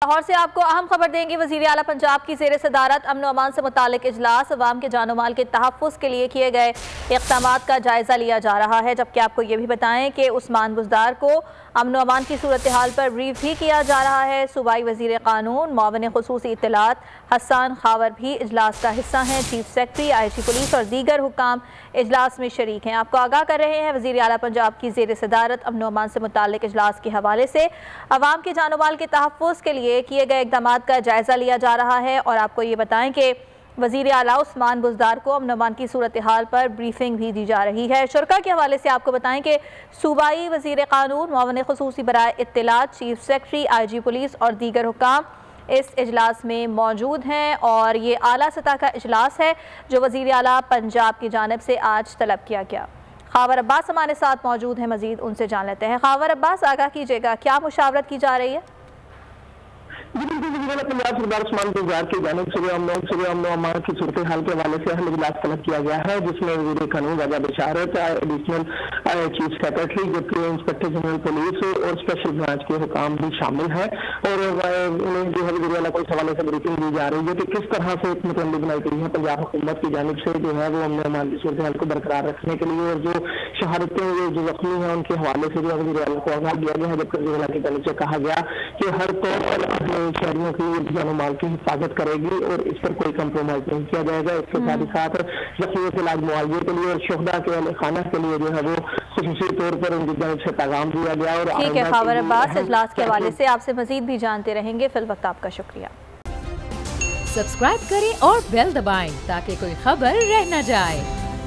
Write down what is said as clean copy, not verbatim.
लाहौर से आपको अहम खबर देंगे। वज़ीर आला पंजाब की ज़ेर सदारत अमन व अमान से मुतालिक इजलास, अवाम के जानो माल के तहफ़्फ़ुज़ के लिए किए गए इक़दामात का जायज़ा लिया जा रहा है। जबकि आपको ये भी बताएं कि उस्मान बुज़दार को अमन व अमान की सूरत हाल पर ब्रीफ भी किया जा रहा है। सूबाई वज़ीर क़ानून मुआविन ख़ुसूसी इत्तलात हसन खावर भी इजलास का हिस्सा हैं। चीफ सेक्रेटरी, IG पुलिस और दीगर हुक्काम इजलास में शरीक हैं। आपको आगाह कर रहे हैं वज़ीर आला पंजाब की ज़ेर सदारत अमन व अमान से मुतालिक इजलास के हवाले से अवाम के जानो माल के तहफ़्फ़ुज़ के लिए किए गए इक़दामात का जायज़ा लिया जा रहा है। और आपको ये बताएं कि वज़ीर आला उस्मान बुज़दार को अमन अमान की सूरत हाल पर ब्रीफिंग भी दी जा रही है। शुरा के हवाले से आपको बताएं कि सूबाई वज़ीर क़ानून मुआविन ख़ुसूसी बराए इत्तलात, चीफ सेक्रेटरी, IG पुलिस और दीगर हुक्काम इस इजलास में मौजूद हैं। और ये आला सतह का इजलास है जो वज़ीर आला पंजाब की जानिब से आज तलब किया गया। खावर अब्बास हमारे साथ मौजूद हैं, मज़ीद उनसे जान लेते हैं। खावर अब्बास, आगाह कीजिएगा, क्या मुशावरत की जा रही है? पंजाब सरदार उस्मान बुज़दार की जानिब से अमन अमान की सूरत हाल के हवाले से अहम इजलास तलब किया गया है, जिसमें वज़ीर क़ानून Raja Basharat, additional chief secretary, deputy inspector general police और स्पेशल ब्रांच के हुकाम भी शामिल हैं। और उन्हें जो है वज़ीर आला को इस हवाले से ब्रीफिंग दी जा रही है कि किस तरह से मुतम्मल बनाई गई है पंजाब हुकूमत की जानिब से जो है वो अमन अमान की सूरत हाल को बरकरार रखने के लिए, और जो शहादतें जो जख्मी हैं उनके हवाले से जो वज़ीर आला को आगाह किया गया है। जबकि वज़ीर आला की जानिब से कहा गया कि हर कौम शहरियों की जानो माल की हिफाजत करेगी और इस पर कोई कंप्रोमाइज नहीं किया जाएगा। इसके साथ ही साथ जख्मियों के इलाज मुआवजे के लिए और शुहदा के अहले खाना के लिए जो है वो खुसूसी तौर पर उनकी जानिब से पैगाम दिया गया। और ठीक है खावर अब्बास, इजलास के हवाले से आपसे मजीद भी जानते रहेंगे। फिल वक्त आपका शुक्रिया। सब्सक्राइब करें और बेल दबाएं ताकि कोई खबर रह न जाए।